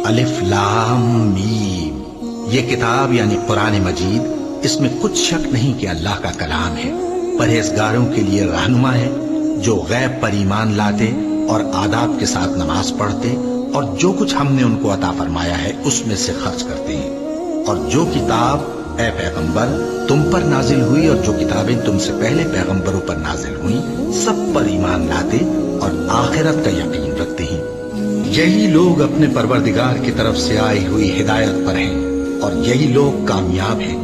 الف لام میم، یہ کتاب یعنی قرآن مجید، اس میں کچھ شک نہیں کہ اللہ کا کلام ہے، پرہیزگاروں کے لیے رہنما ہے، جو غیب پر ایمان لاتے اور آداب کے ساتھ نماز پڑھتے اور جو کچھ ہم نے ان کو عطا فرمایا ہے اس میں سے خرچ کرتے ہیں، اور جو کتاب اے پیغمبر تم پر نازل ہوئی اور جو کتابیں تم سے پہلے پیغمبروں پر نازل ہوئیں سب پر ایمان لاتے اور آخرت کا یقین رکھتے ہیں۔ یہی لوگ اپنے پروردگار کی طرف سے آئی ہوئی ہدایت پر ہیں اور یہی لوگ کامیاب ہیں۔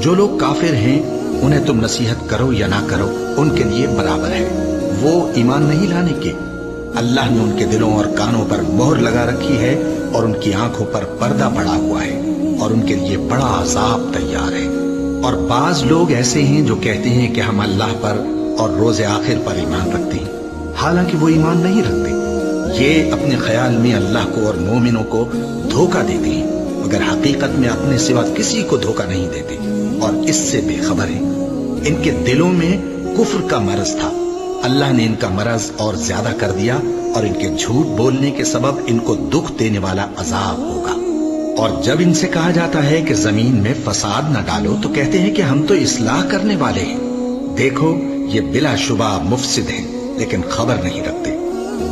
جو لوگ کافر ہیں انہیں تم نصیحت کرو یا نہ کرو ان کے لیے برابر ہے، وہ ایمان نہیں لانے کے۔ اللہ نے ان کے دلوں اور کانوں پر مہر لگا رکھی ہے اور ان کی آنکھوں پر پردہ پڑا ہوا ہے اور ان کے لیے بڑا عذاب تیار ہے۔ اور بعض لوگ ایسے ہیں جو کہتے ہیں کہ ہم اللہ پر اور روز آخر پر ایمان رکھتے ہیں، حالانکہ وہ ایمان نہیں رکھتے۔ یہ اپنے خیال میں اللہ کو اور مومنوں کو دھوکہ دیتے ہیں، مگر حقیقت میں اپنے سوا کسی کو دھوکہ نہیں دیتے اور اس سے بے خبر ہیں۔ ان کے دلوں میں کفر کا مرض تھا، اللہ نے ان کا مرض اور زیادہ کر دیا اور ان کے جھوٹ بولنے کے سبب ان کو دکھ دینے والا عذاب ہوگا۔ اور جب ان سے کہا جاتا ہے کہ زمین میں فساد نہ ڈالو تو کہتے ہیں کہ ہم تو اصلاح کرنے والے ہیں۔ دیکھو یہ بلا شبہ مفسد ہیں لیکن خبر نہیں رکھتے۔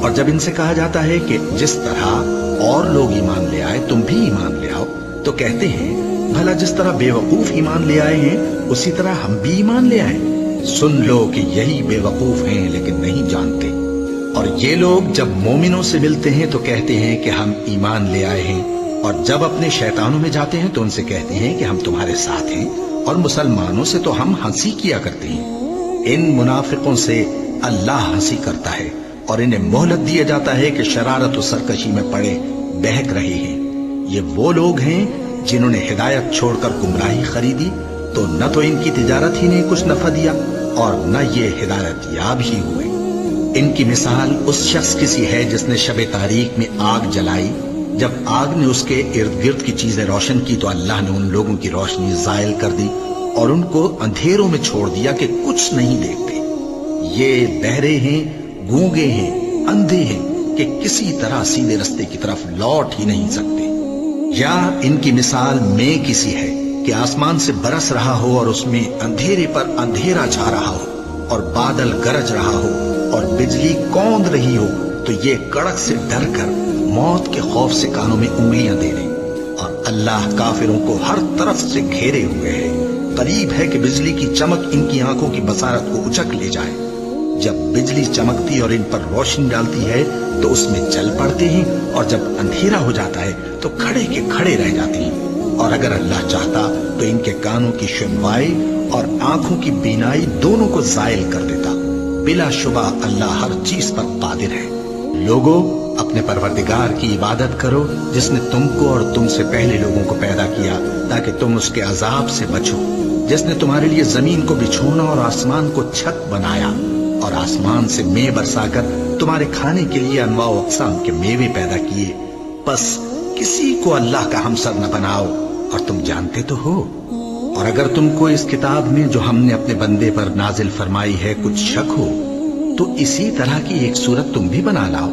اور جب ان سے کہا جاتا ہے کہ جس طرح اور لوگ ایمان لے آئے تم بھی ایمان لے آؤ تو کہتے ہیں بھلا جس طرح بے وقوف ایمان لے آئے ہیں اسی طرح ہم بھی ایمان لے آئیں۔ سن لو کہ یہی بے وقوف ہیں لیکن نہیں جانتے۔ اور یہ لوگ جب مومنوں سے ملتے ہیں تو کہتے ہیں کہ ہم ایمان لے آئے ہیں، اور جب اپنے شیطانوں میں جاتے ہیں تو ان سے کہتے ہیں کہ ہم تمہارے ساتھ ہیں، اور مسلمانوں سے تو ہم ہنسی کیا کرتے ہیں۔ ان منافقوں سے اللہ ہنسی کرتا ہے اور انہیں مہلت دیا جاتا ہے کہ شرارت و سرکشی میں پڑے بہک رہے ہیں۔ یہ وہ لوگ ہیں جنہوں نے ہدایت چھوڑ کر گمراہی خریدی، تو نہ تو ان کی تجارت ہی نے کچھ نفع دیا اور نہ یہ ہدایت یاب ہی ہوئے۔ ان کی مثال اس شخص کی سی ہے جس نے شب تاریک میں آگ جلائی، جب آگ نے اس کے ارد گرد کی چیزیں روشن کی تو اللہ نے ان لوگوں کی روشنی زائل کر دی اور ان کو اندھیروں میں چھوڑ دیا کہ کچھ نہیں دیکھتے۔ یہ بہرے ہیں، گونگے ہیں، اندھے ہیں کہ کسی طرح سیدھے رستے کی طرف لوٹ ہی نہیں سکتے۔ یا ان کی مثال میں کسی ہے کہ آسمان سے برس رہا ہو اور اس میں اندھیرے پر اندھیرا چھا رہا ہو اور بادل گرج رہا ہو اور بجلی کوند رہی ہو تو یہ کڑک سے ڈر کر موت کے خوف سے کانوں میں انگلیاں دے لیں۔ اور اللہ کافروں کو ہر طرف سے گھیرے ہوئے ہے، قریب ہے کہ بجلی کی چمک ان کی آنکھوں کی بصارت کو اچک لے جائے۔ جب بجلی چمکتی اور ان پر روشنی ڈالتی ہے تو اس میں چل پڑتے ہیں، اور جب اندھیرا ہو جاتا ہے تو کھڑے کے کھڑے رہ جاتے ہیں۔ اور اگر اللہ چاہتا تو ان کے کانوں کی سنوائی اور آنکھوں کی بینائی دونوں کو زائل کر دیتا۔ بلا شبہ اللہ ہر چیز پر قادر ہے۔ لوگوں اپنے پروردگار کی عبادت کرو جس نے تم کو اور تم سے پہلے لوگوں کو پیدا کیا تاکہ تم اس کے عذاب سے بچو، جس نے تمہارے لیے زمین کو بچھونا اور آسمان کو چھت بنایا اور آسمان سے مے برسا کر تمہارے کھانے کے لیے انواع و اقسام کے میوے پیدا کیے۔ بس کسی کو اللہ کا ہمسر نہ بناؤ اور تم جانتے تو ہو۔ اور اگر تم کو اس کتاب میں جو ہم نے اپنے بندے پر نازل فرمائی ہے کچھ شک ہو تو اسی طرح کی ایک صورت تم بھی بنا لاؤ،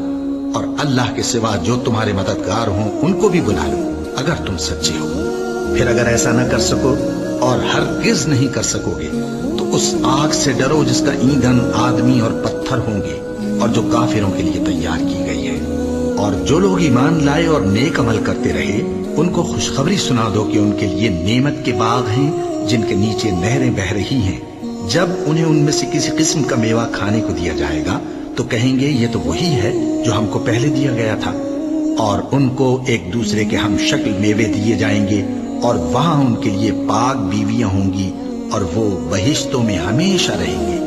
اور اللہ کے سوا جو تمہارے مددگار ہوں ان کو بھی بلا لو اگر تم سچے ہو۔ پھر اگر ایسا نہ کر سکو اور ہرگز نہیں کر سکو گے تو اس آگ سے ڈرو جس کا ایندھن آدمی اور پتھر ہوں گے اور جو کافروں کے لیے تیار کی گئی ہے۔ اور جو لوگ ایمان لائے اور نیک عمل کرتے رہے ان کو خوشخبری سنا دو کہ ان کے لیے نعمت کے باغ ہیں جن کے نیچے نہریں بہہ رہی ہیں۔ جب انہیں ان میں سے کسی قسم کا میوہ کھانے کو دیا جائے گا تو کہیں گے یہ تو وہی ہے جو ہم کو پہلے دیا گیا تھا، اور ان کو ایک دوسرے کے ہم شکل میوے دیے جائیں گے، اور وہاں ان کے لیے پاک بیویاں ہوں گی اور وہ بہشتوں میں ہمیشہ رہیں گے۔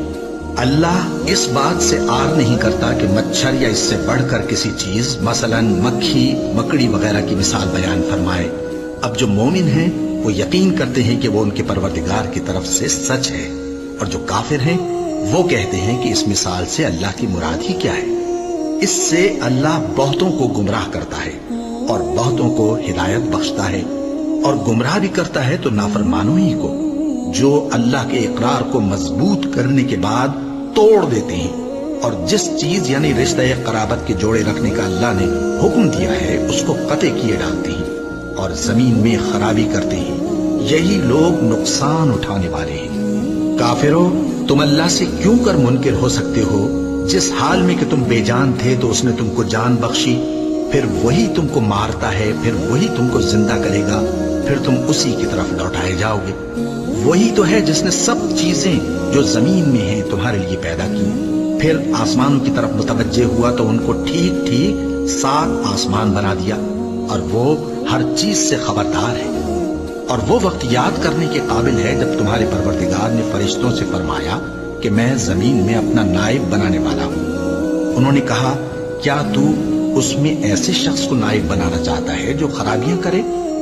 اللہ اس بات سے آر نہیں کرتا کہ مچھر یا اس سے بڑھ کر کسی چیز مثلا مکھی مکڑی وغیرہ کی مثال بیان فرمائے۔ اب جو مومن ہیں وہ یقین کرتے ہیں کہ وہ ان کے پروردگار کی طرف سے سچ ہے، اور جو کافر ہیں وہ کہتے ہیں کہ اس مثال سے اللہ کی مراد ہی کیا ہے۔ اس سے اللہ بہتوں کو گمراہ کرتا ہے اور بہتوں کو ہدایت بخشتا ہے، اور گمراہ بھی کرتا ہے تو نافرمانوں ہی کو، جو اللہ کے اقرار کو مضبوط کرنے کے بعد توڑ دیتے ہیں اور جس چیز یعنی رشتہ قرابت کے جوڑے رکھنے کا اللہ نے حکم دیا ہے اس کو قطع کیے ڈالتے ہیں اور زمین میں خرابی کرتے ہیں، یہی لوگ نقصان اٹھانے والے ہیں۔ کافروں، تم اللہ سے کیوں کر منکر ہو سکتے ہو؟ جس حال میں کہ تم بے جان تھے تو اس نے تم کو جان بخشی، پھر وہی تم کو مارتا ہے، پھر وہی تم کو زندہ کرے گا، پھر تم اسی کی طرف لوٹائے جاؤ گے۔ وہی تو ہے جس نے سب چیزیں جو زمین میں ہیں تمہارے لیے پیدا کی، پھر آسمانوں کی طرف متوجہ ہوا تو ان کو ٹھیک ٹھیک 7 آسمان بنا دیا، اور وہ ہر چیز سے خبردار ہے۔ اور وہ وقت یاد کرنے کے قابل ہے جب تمہارے پروردگار نے فرشتوں سے فرمایا کہ میں زمین میں اپنا نائب بنانے والا ہوں۔ انہوں نے کہا، کیا تو اس میں ایسے شخص کو نائب بنانا چاہتا ہے جو خرابیاں کرے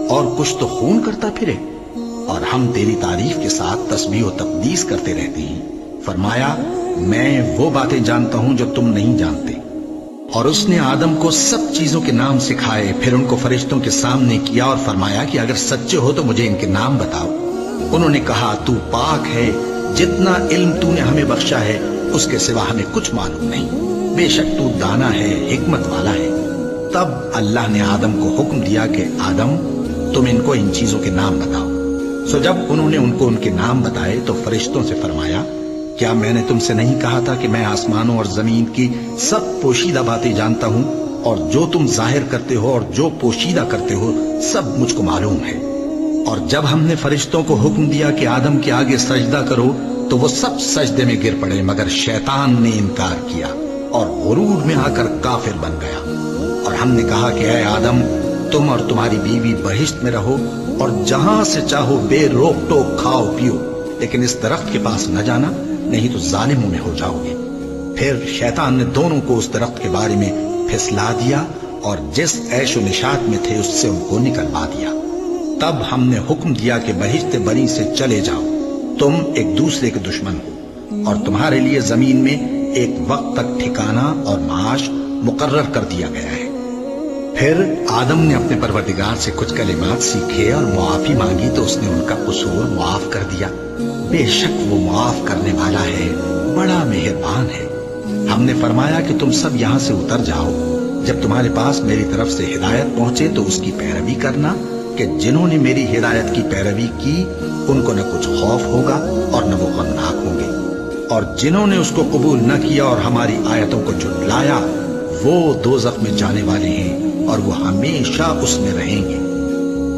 اور کچھ تو خون کرتا پھرے؟ اور ہم تیری تعریف کے ساتھ تسبیح و تقدیس کرتے رہتے ہیں۔ فرمایا، میں وہ باتیں جانتا ہوں جو تم نہیں جانتے۔ اور اس نے آدم کو سب چیزوں کے نام سکھائے، پھر ان کو فرشتوں کے سامنے کیا اور فرمایا کہ اگر سچے ہو تو مجھے ان کے نام بتاؤ۔ انہوں نے کہا، تو پاک ہے، جتنا علم تو نے ہمیں بخشا ہے اس کے سوا ہمیں کچھ معلوم نہیں، بے شک تو دانا ہے، حکمت والا ہے۔ تب اللہ نے آدم کو حکم دیا کہ آدم، تم ان کو ان چیزوں کے نام بتاؤ۔ سو جب انہوں نے ان کو ان کے نام بتائے تو فرشتوں سے فرمایا، کیا میں نے تم سے نہیں کہا تھا کہ میں آسمانوں اور زمین کی سب پوشیدہ باتیں جانتا ہوں، اور جو تم ظاہر کرتے ہو اور جو پوشیدہ کرتے ہو سب مجھ کو معلوم ہے۔ اور جب ہم نے فرشتوں کو حکم دیا کہ آدم کے آگے سجدہ کرو تو وہ سب سجدے میں گر پڑے، مگر شیطان نے انکار کیا اور غرور میں آ کر کافر بن گیا۔ اور ہم نے کہا کہ اے آدم، تم اور تمہاری بیوی بہشت میں رہو اور جہاں سے چاہو بے روک ٹوک کھاؤ پیو، لیکن اس درخت کے پاس نہ جانا، نہیں تو ظالموں میں ہو جاؤ گے۔ پھر شیطان نے دونوں کو اس درخت کے بارے میں پھسلا دیا اور جس عیش و نشاط میں تھے اس سے ان کو نکلوا دیا۔ تب ہم نے حکم دیا کہ بہشت بنی سے چلے جاؤ، تم ایک دوسرے کے دشمن ہو، اور تمہارے لیے زمین میں ایک وقت تک ٹھکانہ اور معاش مقرر کر دیا گیا ہے۔ پھر آدم نے اپنے پروردگار سے کچھ کلمات سیکھے اور معافی مانگی تو اس نے ان کا قصور معاف کر دیا۔ بے شک وہ معاف کرنے والا ہے، بڑا مہربان ہے۔ ہم نے فرمایا کہ تم سب یہاں سے اتر جاؤ، جب تمہارے پاس میری طرف سے ہدایت پہنچے تو اس کی پیروی کرنا، کہ جنہوں نے میری ہدایت کی پیروی کی ان کو نہ کچھ خوف ہوگا اور نہ وہ غمناک ہوں گے، اور جنہوں نے اس کو قبول نہ کیا اور ہماری آیتوں کو جھٹلایا وہ دوزخ میں جانے والے ہیں اور وہ ہمیشہ اس میں رہیں گے۔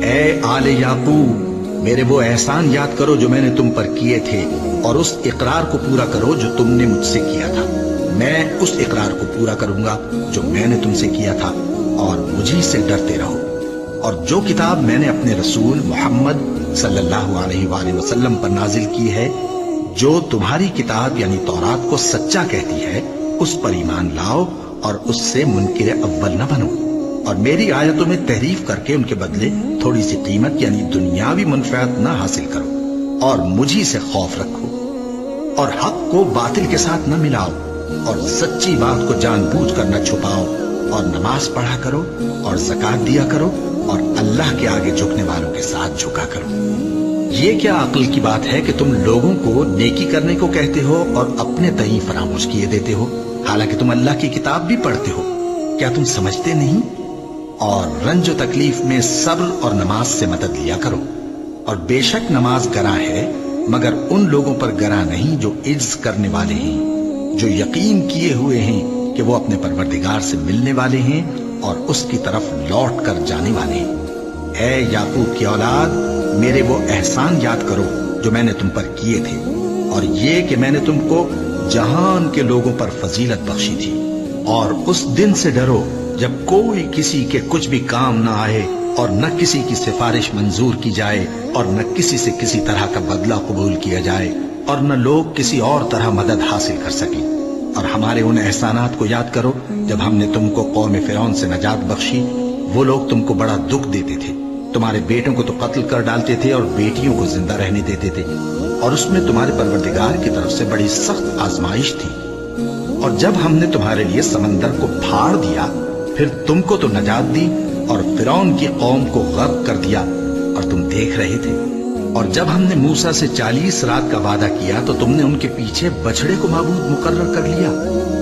اے آل یعقوب، میرے وہ احسان یاد کرو جو میں نے تم پر کیے تھے، اور اس اقرار کو پورا کرو جو تم نے مجھ سے کیا تھا۔ میں اس اقرار کو پورا کروں گا جو میں نے تم سے کیا تھا، اور مجھی سے ڈرتے رہو۔ اور جو کتاب میں نے اپنے رسول محمد صلی اللہ علیہ وآلہ وسلم پر نازل کی ہے، جو تمہاری کتاب یعنی تورات کو سچا کہتی ہے، اس پر ایمان لاؤ اور اس سے منکر اول نہ بنو، اور میری آیتوں میں تحریف کر کے ان کے بدلے تھوڑی سی قیمت یعنی دنیاوی منفعت نہ حاصل کرو، اور مجھی سے خوف رکھو، اور حق کو باطل کے ساتھ نہ ملاؤ، اور سچی بات کو جان بوجھ کر نہ چھپاؤ، اور نماز پڑھا کرو اور زکوٰۃ دیا کرو، اور اللہ کے آگے جھکنے والوں کے ساتھ جھکا کرو۔ یہ کیا عقل کی بات ہے کہ تم لوگوں کو نیکی کرنے کو کہتے ہو اور اپنے تئیں فراموش کیے دیتے ہو، حالانکہ تم اللہ کی کتاب بھی پڑھتے ہو؟ کیا تم سمجھتے نہیں؟ اور رنج و تکلیف میں صبر اور نماز سے مدد لیا کرو، اور بے شک نماز گراں ہے، مگر ان لوگوں پر گراں نہیں جو عجز کرنے والے ہیں، جو یقین کیے ہوئے ہیں کہ وہ اپنے پروردگار سے ملنے والے ہیں اور اس کی طرف لوٹ کر جانے والے ہیں۔ اے یعقوب کی اولاد، میرے وہ احسان یاد کرو جو میں نے تم پر کیے تھے، اور یہ کہ میں نے تم کو جہان کے لوگوں پر فضیلت بخشی تھی، اور اس دن سے ڈرو جب کوئی کسی کے کچھ بھی کام نہ آئے، اور نہ کسی کی سفارش منظور کی جائے، اور نہ کسی سے کسی طرح کا بدلہ قبول کیا جائے، اور نہ لوگ کسی اور طرح مدد حاصل کر سکیں۔ اور ہمارے ان احسانات کو یاد کرو جب ہم نے تم کو قوم فرعون سے نجات بخشی، وہ لوگ تم کو بڑا دکھ دیتے تھے، تمہارے بیٹوں کو تو قتل کر ڈالتے تھے اور بیٹیوں کو زندہ رہنے دیتے تھے، اور اس میں تمہارے پروردگار کی طرف سے بڑی سخت آزمائش تھی۔ اور جب ہم نے تمہارے لیے سمندر کو پھاڑ دیا، پھر تم کو تو نجات دی اور فرعون کی قوم کو غرق کر دیا، اور تم دیکھ رہے تھے۔ اور جب ہم نے موسیٰ سے 40 رات کا وعدہ کیا تو تم نے ان کے پیچھے بچڑے کو معبود مقرر کر لیا،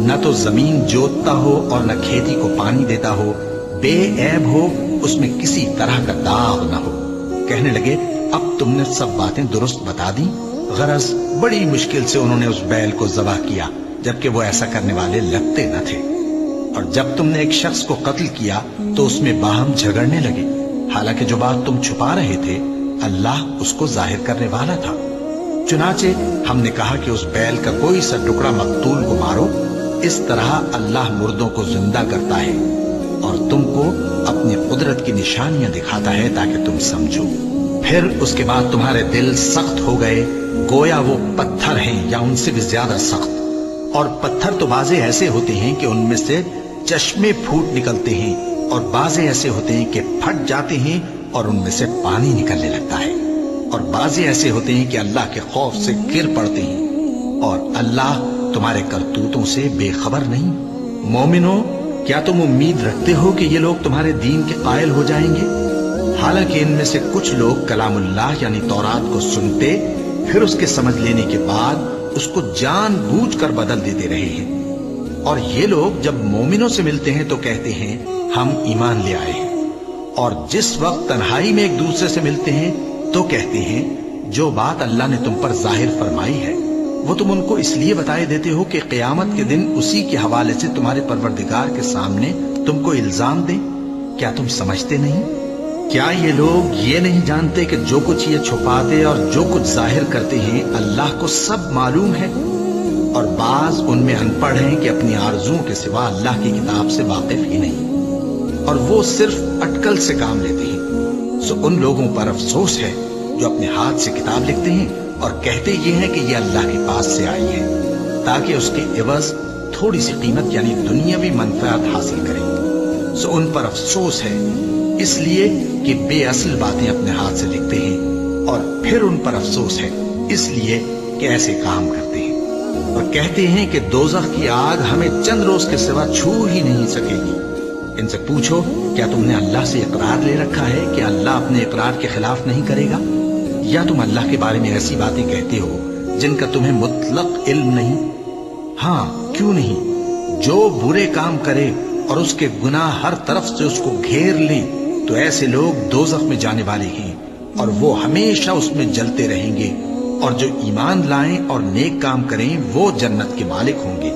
نہ تو زمین جوتتا ہو اور نہ کھیتی کو پانی دیتا ہو، بے عیب ہو، اس میں کسی طرح کا داغ نہ ہو۔ کہنے لگے اب تم نے سب باتیں درست بتا دی۔ غرض بڑی مشکل سے انہوں نے اس بیل کو ذبح کیا، جبکہ وہ ایسا کرنے والے لگتے نہ تھے۔ اور جب تم نے ایک شخص کو قتل کیا تو اس میں باہم جھگڑنے لگے، حالانکہ جو بات تم چھپا رہے تھے اللہ اس کو ظاہر کرنے والا تھا۔ چنانچہ ہم نے کہا کہ اس بیل کا کوئی سا ٹکڑا مقتول کو مارو، اس طرح اللہ مردوں کو زندہ کرتا ہے اور تم کو اپنی قدرت کی نشانیاں دکھاتا ہے تاکہ تم سمجھو۔ پھر اس کے بعد تمہارے دل سخت ہو گئے، گویا وہ پتھر ہیں یا ان سے بھی زیادہ سخت۔ اور پتھر تو بعضے ایسے ہوتے ہیں کہ ان میں سے چشمے پھوٹ نکلتے ہیں، اور بعضے ایسے ہوتے ہیں کہ پھٹ جاتے ہیں اور ان میں سے پانی نکلنے لگتا ہے، اور بعضے ایسے ہوتے ہیں کہ اللہ کے خوف سے گر پڑتے ہیں، اور اللہ تمہارے کرتوتوں سے بے خبر نہیں۔ مومنو، کیا تم امید رکھتے ہو کہ یہ لوگ تمہارے دین کے قائل ہو جائیں گے؟ حالانکہ ان میں سے کچھ لوگ کلام اللہ یعنی تورات کو سنتے، پھر اس کے سمجھ لینے کے بعد اس کو جان بوجھ کر بدل دیتے رہے ہیں۔ اور یہ لوگ جب مومنوں سے ملتے ہیں تو کہتے ہیں ہم ایمان لے آئے ہیں، اور جس وقت تنہائی میں ایک دوسرے سے ملتے ہیں تو کہتے ہیں جو بات اللہ نے تم پر ظاہر فرمائی ہے وہ تم ان کو اس لیے بتائے دیتے ہو کہ قیامت کے دن اسی کے حوالے سے تمہارے پروردگار کے سامنے تم کو الزام دیں۔ کیا تم سمجھتے نہیں؟ کیا یہ لوگ یہ نہیں جانتے کہ جو کچھ یہ چھپاتے اور جو کچھ ظاہر کرتے ہیں اللہ کو سب معلوم ہے؟ اور بعض ان میں ان پڑھ ہیں کہ اپنی آرزوؤں کے سوا اللہ کی کتاب سے واقف ہی نہیں، اور وہ صرف اٹکل سے کام لیتے ہیں۔ سو ان لوگوں پر افسوس ہے جو اپنے ہاتھ سے کتاب لکھتے ہیں اور کہتے یہ ہیں کہ یہ اللہ کے پاس سے آئی ہے، تاکہ اس کے عوض تھوڑی سی قیمت یعنی دنیاوی منفعت حاصل کریں۔ سو ان پر افسوس ہے اس لیے کہ بے اصل باتیں اپنے ہاتھ سے لکھتے ہیں، اور پھر ان پر افسوس ہے اس لیے کہ ایسے کام کرتے ہیں، اور کہتے ہیں کہ دوزخ کی آگ ہمیں چند روز کے سوا چھو ہی نہیں سکے گی۔ ان سے پوچھو کیا تم نے اللہ سے اقرار لے رکھا ہے کہ اللہ اپنے اقرار کے خلاف نہیں کرے گا؟ یا تم اللہ کے بارے میں ایسی باتیں کہتے ہو جن کا تمہیں مطلق علم نہیں؟ ہاں کیوں نہیں، جو برے کام کرے اور اس کے گناہ ہر طرف سے اس کو گھیر لیں تو ایسے لوگ دوزخ میں جانے والے ہیں، اور وہ ہمیشہ اس میں جلتے رہیں گے، اور جو ایمان لائیں اور نیک کام کریں وہ جنت کے مالک ہوں گے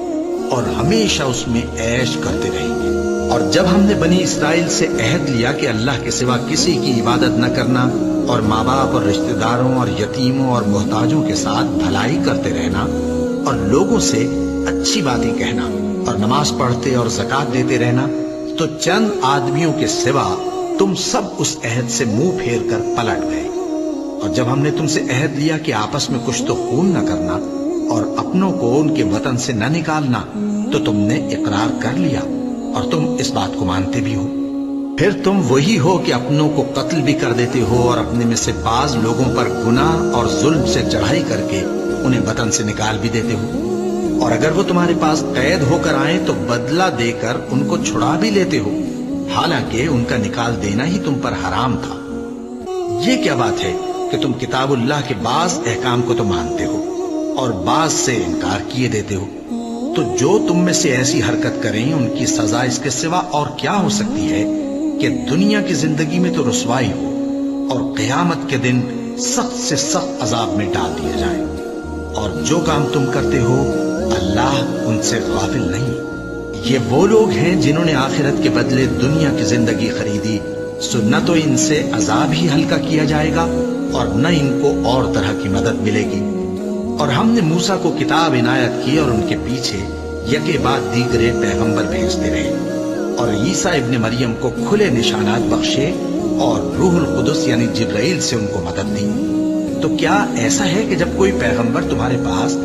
اور ہمیشہ اس میں عیش کرتے رہیں گے۔ اور جب ہم نے بنی اسرائیل سے عہد لیا کہ اللہ کے سوا کسی کی عبادت نہ کرنا، اور ماں باپ اور رشتہ داروں اور یتیموں اور محتاجوں کے ساتھ بھلائی کرتے رہنا، اور لوگوں سے اچھی باتیں کہنا، اور نماز پڑھتے اور زکوٰۃ دیتے رہنا، تو چند آدمیوں کے سوا تم سب اس عہد سے منہ پھیر کر پلٹ گئے۔ اور جب ہم نے تم سے عہد لیا کہ آپس میں کچھ تو خون نہ کرنا اور اپنوں کو ان کے وطن سے نہ نکالنا، تو تم نے اقرار کر لیا اور تم اس بات کو مانتے بھی ہو۔ پھر تم وہی ہو کہ اپنوں کو قتل بھی کر دیتے ہو، اور اپنے میں سے بعض لوگوں پر گناہ اور ظلم سے چڑھائی کر کے انہیں وطن سے نکال بھی دیتے ہو، اور اگر وہ تمہارے پاس قید ہو کر آئیں تو بدلہ دے کر ان کو چھڑا بھی لیتے ہو، حالانکہ ان کا نکال دینا ہی تم پر حرام تھا۔ یہ کیا بات ہے کہ تم کتاب اللہ کے بعض احکام کو تو مانتے ہو اور بعض سے انکار کیے دیتے ہو؟ تو جو تم میں سے ایسی حرکت کریں ان کی سزا اس کے سوا اور کیا ہو سکتی ہے کہ دنیا کی زندگی میں تو رسوائی ہو اور قیامت کے دن سخت سے سخت عذاب میں ڈال دیا جائے۔ اور جو کام تم کرتے ہو اللہ ان سے غافل نہیں۔ یہ وہ لوگ ہیں جنہوں نے آخرت کے بدلے دنیا کی زندگی خریدی، سو نہ تو ان سے عذاب ہی ہلکا کیا جائے گا اور نہ ان کو اور طرح کی مدد ملے گی۔ اور ہم نے موسیٰ کو کتاب عنایت کی اور ان کے پیچھے یکے بعد دیگرے پیغمبر بھیجتے رہے، اور عیسیٰ ابن مریم کو کھلے نشانات بخشے اور روح القدس یعنی جبرائیل سے ان کو مدد دی۔ تو کیا ایسا ہے کہ جب کوئی پیغمبر تمہارے پاس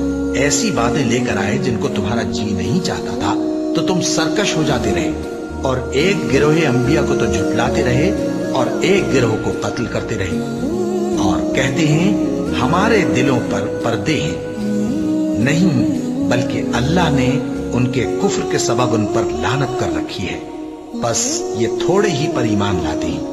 ایسی باتیں لے کر آئے جن کو تمہارا جی نہیں چاہتا تھا تو تم سرکش ہو جاتے رہے، اور ایک گروہ انبیاء کو تو جھٹلاتے رہے اور ایک گروہ کو قتل کرتے رہے، اور کہتے ہیں ہمارے دلوں پر پردے ہیں؟ نہیں، بلکہ اللہ نے ان کے کفر کے سبب ان پر لعنت کر رکھی ہے، بس یہ تھوڑے ہی پر ایمان لاتے ہیں۔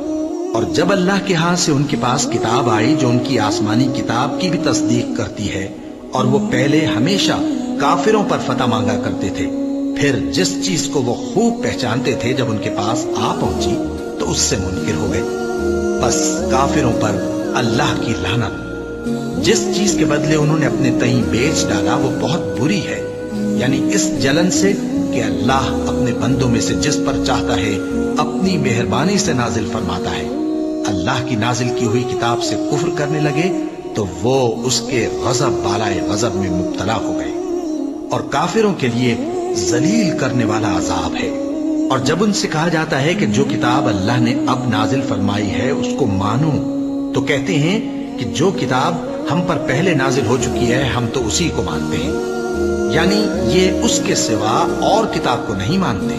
اور جب اللہ کے ہاں سے ان کے پاس کتاب آئی جو ان کی آسمانی کتاب کی بھی تصدیق کرتی ہے، اور وہ پہلے ہمیشہ کافروں پر فتح مانگا کرتے تھے، پھر جس چیز کو وہ خوب پہچانتے تھے جب ان کے پاس آ پہنچی تو اس سے منکر ہو گئے۔ بس کافروں پر اللہ کی لعنت۔ جس چیز کے بدلے انہوں نے اپنے تئیں بیچ ڈالا وہ بہت بری ہے، یعنی اس جلن سے کہ اللہ اپنے بندوں میں سے جس پر چاہتا ہے اپنی مہربانی سے نازل فرماتا ہے۔ اللہ کی نازل کی ہوئی کتاب سے کفر کرنے لگے تو وہ اس کے غضب بالائے غضب میں مبتلا ہو گئے، اور کافروں کے لیے ذلیل کرنے والا عذاب ہے۔ اور جب ان سے کہا جاتا ہے کہ جو کتاب اللہ نے اب نازل فرمائی ہے اس کو مانو، تو کہتے ہیں کہ جو کتاب ہم پر پہلے نازل ہو چکی ہے ہم تو اسی کو مانتے ہیں، یعنی یہ اس کے سوا اور کتاب کو نہیں مانتے،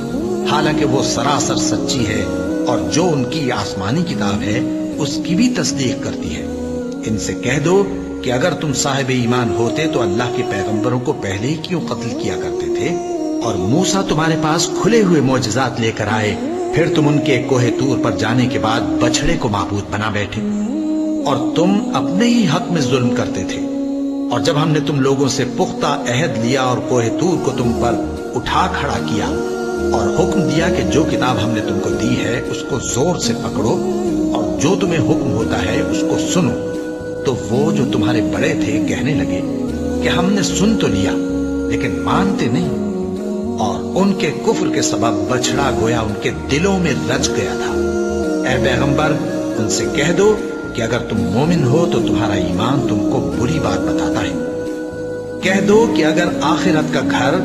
حالانکہ وہ سراسر سچی ہے، اور جو ان کی آسمانی کتاب ہے اس کی بھی تصدیق کرتی ہے۔ ان سے کہہ دو کہ اگر تم صاحب ایمان ہوتے تو اللہ کے پیغمبروں کو پہلے ہی کیوں قتل کیا کرتے تھے؟ اور موسیٰ تمہارے پاس کھلے ہوئے معجزات لے کر آئے، پھر تم ان کے کوہ طور پر جانے کے بعد بچڑے کو معبود بنا بیٹھے، اور تم اپنے ہی حق میں ظلم کرتے تھے۔ اور جب ہم نے تم لوگوں سے پختہ عہد لیا اور کوہ طور کو تم پر اٹھا کھڑا کیا اور حکم دیا کہ جو کتاب ہم نے تم کو دی ہے اس کو زور سے پکڑو اور جو تمہیں حکم ہوتا ہے اس کو سنو، تو وہ جو تمہارے بڑے تھے کہنے لگے کہ ہم نے سن تو لیا لیکن مانتے نہیں، اور ان کے کفر کے سبب بچڑا گویا ان کے دلوں میں رچ گیا تھا۔ اے پیغمبر ان سے کہہ دو کہ اگر تم مومن ہو تو تمہارا ایمان تم کو بری بات بتاتا ہے۔ کہہ دو کہ اگر آخرت کا گھر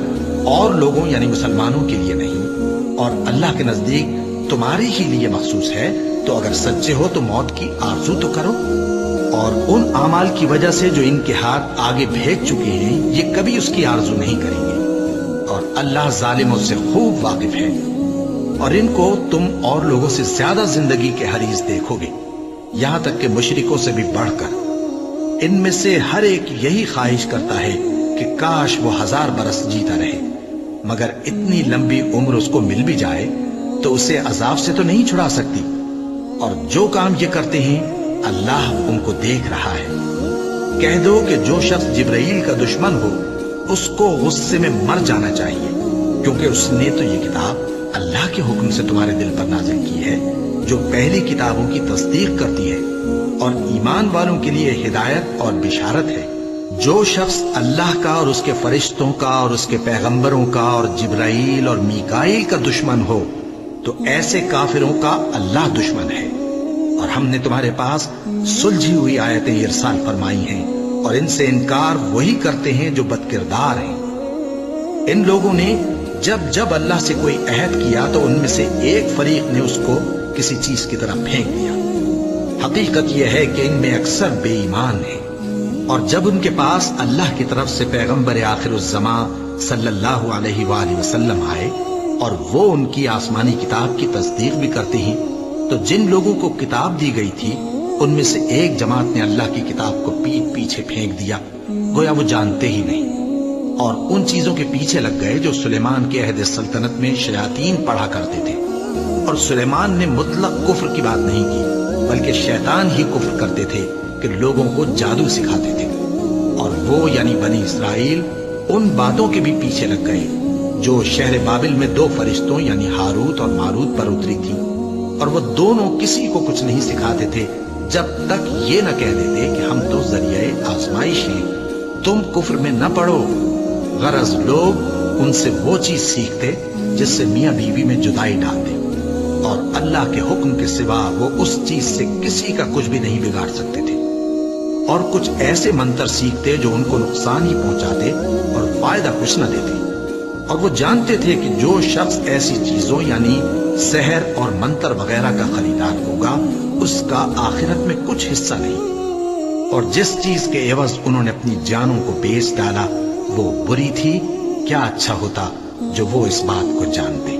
اور لوگوں یعنی مسلمانوں کے لیے نہیں اور اللہ کے نزدیک تمہاری ہی لیے مخصوص ہے تو اگر سچے ہو تو موت کی آرزو تو کرو، اور ان اعمال کی وجہ سے جو ان کے ہاتھ آگے بھیج چکے ہیں یہ کبھی اس کی آرزو نہیں کریں گے، اور اللہ ظالموں سے خوب واقف ہے۔ اور ان کو تم اور لوگوں سے زیادہ زندگی کے حریص دیکھو گے، یہاں تک کہ مشرکوں سے بھی بڑھ کر۔ ان میں سے ہر ایک یہی خواہش کرتا ہے کہ کاش وہ 1000 برس جیتا رہے، مگر اتنی لمبی عمر اس کو مل بھی جائے تو اسے عذاب سے تو نہیں چھڑا سکتی، اور جو کام یہ کرتے ہیں اللہ ان کو دیکھ رہا ہے۔ کہہ دو کہ جو شخص جبرائیل کا دشمن ہو اس کو غصے میں مر جانا چاہیے، کیونکہ اس نے تو یہ کتاب اللہ کے حکم سے تمہارے دل پر نازل کی ہے جو پہلی کتابوں کی تصدیق کرتی ہے، اور ایمان والوں کے لیے ہدایت اور بشارت ہے۔ جو شخص اللہ کا اور اس کے فرشتوں کا اور اس کے پیغمبروں کا اور جبرائیل اور میکائیل کا دشمن ہو تو ایسے کافروں کا اللہ دشمن ہے۔ اور ہم نے تمہارے پاس سلجھی ہوئی آیتیں ارسال فرمائی ہیں، اور ان سے انکار وہی کرتے ہیں جو بد کردار ہیں۔ ان لوگوں نے جب جب اللہ سے کوئی عہد کیا تو ان میں سے ایک فریق نے اس کو کسی چیز کی طرح پھینک دیا۔ حقیقت یہ ہے کہ ان میں اکثر بے ایمان ہیں، اور جب ان کے پاس اللہ کی طرف سے پیغمبر آخر الزماں صلی اللہ علیہ وآلہ وسلم آئے اور وہ ان کی آسمانی کتاب کی تصدیق بھی کرتے ہیں، تو جن لوگوں کو کتاب دی گئی تھی ان میں سے ایک جماعت نے اللہ کی کتاب کو پیٹ پیچھے پھینک دیا، گویا وہ جانتے ہی نہیں، اور ان چیزوں کے پیچھے لگ گئے جو سلیمان کے عہد سلطنت میں شیاطین پڑھا کرتے تھے۔ اور سلیمان نے مطلق کفر کی بات نہیں کی، بلکہ شیطان ہی کفر کرتے تھے کہ لوگوں کو جادو سکھاتے تھے، اور وہ یعنی بنی اسرائیل ان باتوں کے بھی پیچھے لگ گئے جو شہر بابل میں 2 فرشتوں یعنی ہاروت اور ماروت پر اتری تھی، اور وہ دونوں کسی کو کچھ نہیں سکھاتے تھے جب تک یہ نہ کہہ دیتے کہ ہم تو ذریعہ آزمائش ہیں، تم کفر میں نہ پڑو۔ غرض لوگ ان سے وہ چیز سیکھتے جس سے میاں بیوی میں جدائی ڈال دے، اور اللہ کے حکم کے سوا وہ اس چیز سے کسی کا کچھ بھی نہیں بگاڑ سکتے تھے، اور کچھ ایسے منتر سیکھتے جو ان کو نقصان ہی پہنچاتے اور فائدہ کچھ نہ دیتے، اور وہ جانتے تھے کہ جو شخص ایسی چیزوں یعنی سحر اور منتر وغیرہ کا خریدار ہوگا اس کا آخرت میں کچھ حصہ نہیں، اور جس چیز کے عوض انہوں نے اپنی جانوں کو بیچ ڈالا وہ بری تھی، کیا اچھا ہوتا جو وہ اس بات کو جانتے۔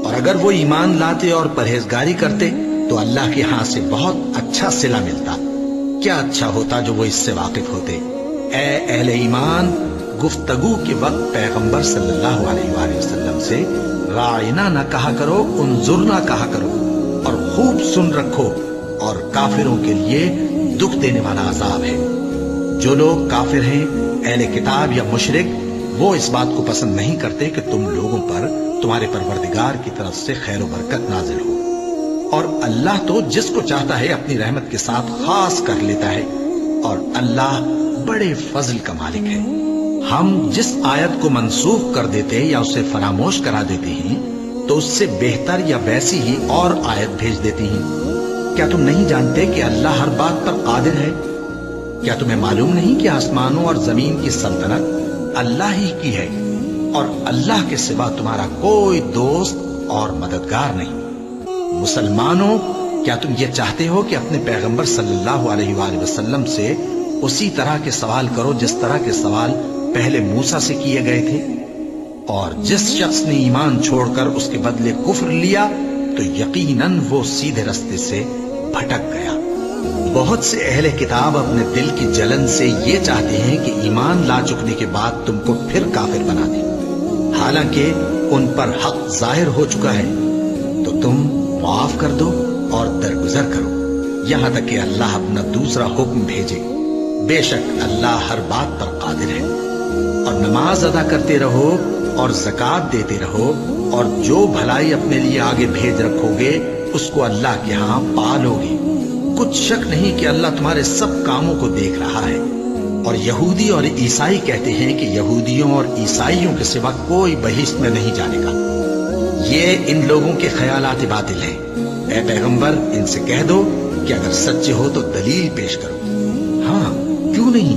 اور اگر وہ ایمان لاتے اور پرہیزگاری کرتے تو اللہ کے ہاں سے بہت اچھا صلہ ملتا، کیا اچھا ہوتا جو وہ اس سے واقف ہوتے۔ اے اہل ایمان، گفتگو کے وقت پیغمبر صلی اللہ علیہ وآلہ وسلم سے راعنا نہ کہا کرو، انظرنا کہا کرو، اور خوب سن رکھو، اور کافروں کے لیے دکھ دینے والا عذاب ہے۔ جو لوگ کافر ہیں، اہل کتاب یا مشرک، وہ اس بات کو پسند نہیں کرتے کہ تم لوگوں پر تمہارے پروردگار کی طرف سے خیر و برکت نازل ہو، اور اللہ تو جس کو چاہتا ہے اپنی رحمت کے ساتھ خاص کر لیتا ہے، اور اللہ بڑے فضل کا مالک ہے۔ ہم جس آیت کو منسوخ کر دیتے یا اسے فراموش کرا دیتے ہیں تو اس سے بہتر یا ویسی ہی اور آیت بھیج دیتی ہیں۔ کیا تم نہیں جانتے کہ اللہ ہر بات پر قادر ہے؟ کیا تمہیں معلوم نہیں کہ آسمانوں اور زمین کی سلطنت اللہ ہی کی ہے، اور اللہ کے سوا تمہارا کوئی دوست اور مددگار نہیں؟ مسلمانوں، کیا تم یہ چاہتے ہو کہ اپنے پیغمبر صلی اللہ علیہ وآلہ وسلم سے اسی طرح کے سوال کرو جس طرح کے سوال پہلے موسیٰ سے کیے گئے تھے؟ اور جس شخص نے ایمان چھوڑ کر اس کے بدلے کفر لیا تو یقیناً وہ سیدھے رستے سے بھٹک گیا۔ بہت سے اہل کتاب اپنے دل کی جلن سے یہ چاہتے ہیں کہ ایمان لا چکنے کے بعد تم کو پھر کافر بنا دیں، حالانکہ ان پر حق ظاہر ہو چکا ہے۔ تو تم معاف کر دو اور درگزر کرو یہاں تک کہ اللہ اپنا دوسرا حکم بھیجے۔ بے شک اللہ ہر بات پر قادر ہے۔ اور نماز ادا کرتے رہو اور زکوٰۃ دیتے رہو، اور جو بھلائی اپنے لیے آگے بھیج رکھو گے اس کو اللہ کے ہاں پالو گے۔ کچھ شک نہیں کہ اللہ تمہارے سب کاموں کو دیکھ رہا ہے۔ اور یہودی اور عیسائی کہتے ہیں کہ یہودیوں اور عیسائیوں کے سوا کوئی بہشت میں نہیں جانے گا۔ یہ ان لوگوں کے خیالات باطل ہیں۔ اے پیغمبر، ان سے کہہ دو کہ اگر سچے ہو تو دلیل پیش کرو۔ ہاں، کیوں نہیں؟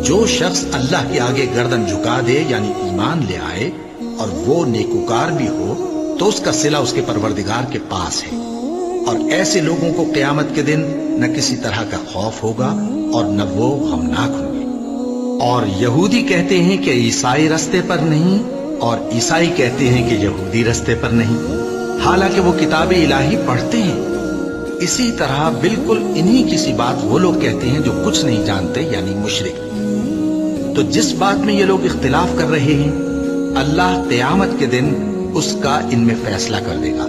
جو شخص اللہ کے آگے گردن جھکا دے یعنی ایمان لے آئے اور وہ نیکوکار بھی ہو تو اس کا صلہ اس کے پروردگار کے پاس ہے، اور ایسے لوگوں کو قیامت کے دن نہ کسی طرح کا خوف ہوگا اور نہ وہ غمناک ہوں گے۔ اور یہودی کہتے ہیں کہ عیسائی رستے پر نہیں، اور عیسائی کہتے ہیں کہ یہودی رستے پر نہیں، حالانکہ وہ کتاب الہی پڑھتے ہیں۔ اسی طرح بالکل انہی کسی بات وہ لوگ کہتے ہیں جو کچھ نہیں جانتے یعنی مشرک۔ تو جس بات میں یہ لوگ اختلاف کر رہے ہیں اللہ قیامت کے دن اس کا ان میں فیصلہ کر دے گا۔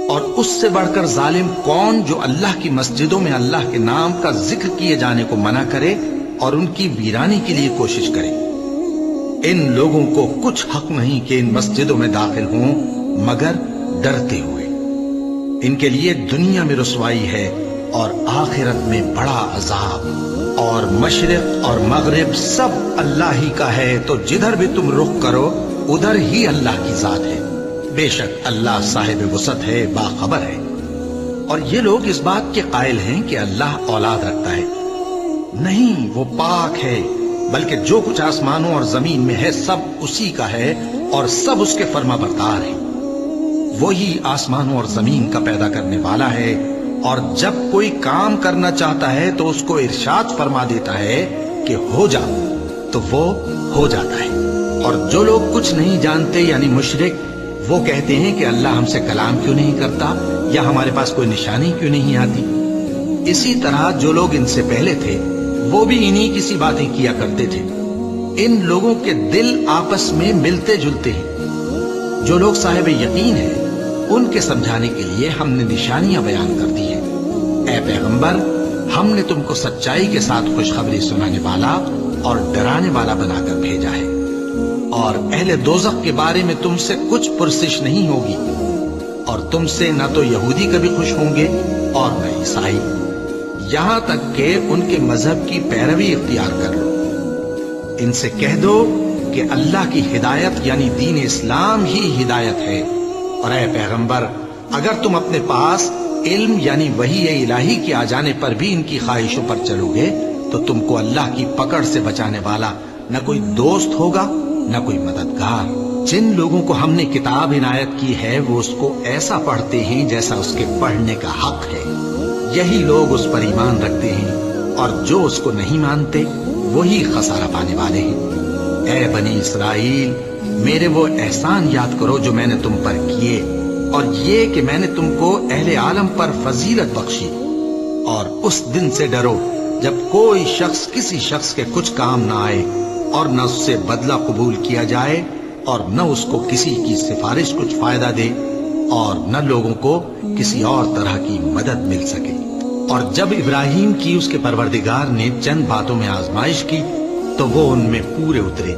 اور اس سے بڑھ کر ظالم کون جو اللہ کی مسجدوں میں اللہ کے نام کا ذکر کیے جانے کو منع کرے اور ان کی ویرانی کے لیے کوشش کرے؟ ان لوگوں کو کچھ حق نہیں کہ ان مسجدوں میں داخل ہوں مگر ڈرتے ہوئے۔ ان کے لیے دنیا میں رسوائی ہے اور آخرت میں بڑا عذاب۔ اور مشرق اور مغرب سب اللہ ہی کا ہے، تو جدھر بھی تم رخ کرو ادھر ہی اللہ کی ذات ہے۔ بے شک اللہ صاحب وسعت ہے، باخبر ہے۔ اور یہ لوگ اس بات کے قائل ہیں کہ اللہ اولاد رکھتا ہے۔ نہیں، وہ پاک ہے، بلکہ جو کچھ آسمانوں اور زمین میں ہے سب اسی کا ہے اور سب اس کے فرما بردار ہیں۔ وہی آسمانوں اور زمین کا پیدا کرنے والا ہے، اور جب کوئی کام کرنا چاہتا ہے تو اس کو ارشاد فرما دیتا ہے کہ ہو جا، تو وہ ہو جاتا ہے۔ اور جو لوگ کچھ نہیں جانتے یعنی مشرک، وہ کہتے ہیں کہ اللہ ہم سے کلام کیوں نہیں کرتا یا ہمارے پاس کوئی نشانی کیوں نہیں آتی۔ اسی طرح جو لوگ ان سے پہلے تھے وہ بھی انہی کسی باتیں کیا کرتے تھے۔ ان لوگوں کے دل آپس میں ملتے جلتے ہیں۔ جو لوگ صاحب یقین ہیں ان کے سمجھانے کے لیے ہم نے نشانیاں بیان کر دی ہیں۔ اے پیغمبر، ہم نے تم کو سچائی کے ساتھ خوشخبری سنانے والا اور ڈرانے والا بنا کر بھیجا ہے، اور اہل دوزخ کے بارے میں تم سے کچھ پرسش نہیں ہوگی، اور تم سے نہ تو یہودی کبھی خوش ہوں گے اور نہ عیسائی، یہاں تک کہ ان کے مذہب کی پیروی اختیار کر لو۔ ان سے کہہ دو کہ اللہ کی ہدایت یعنی دین اسلام ہی ہدایت ہے، اور اے پیغمبر، اگر تم اپنے پاس علم یعنی وحی الہی کے آ جانے پر بھی ان کی خواہشوں پر چلو گے تو تم کو اللہ کی پکڑ سے بچانے والا نہ کوئی دوست ہوگا نہ کوئی مددگار۔ جن لوگوں کو ہم نے کتاب عنایت کی ہے وہ اس کو ایسا پڑھتے ہیں جیسا اس کے پڑھنے کا حق ہے، یہی لوگ اس پر ایمان رکھتے ہیں، اور جو اس کو نہیں مانتے وہی خسارہ پانے والے ہیں۔ اے بنی اسرائیل، میرے وہ احسان یاد کرو جو میں نے تم پر کیے، اور یہ کہ میں نے تم کو اہل عالم پر فضیلت بخشی۔ اور اس دن سے ڈرو جب کوئی شخص کسی شخص کے کچھ کام نہ آئے، اور نہ اس سے بدلہ قبول کیا جائے، اور نہ اس کو کسی کی سفارش کچھ فائدہ دے، اور نہ لوگوں کو کسی اور طرح کی مدد مل سکے۔ اور جب ابراہیم کی اس کے پروردگار نے چند باتوں میں آزمائش کی تو وہ ان میں پورے اترے۔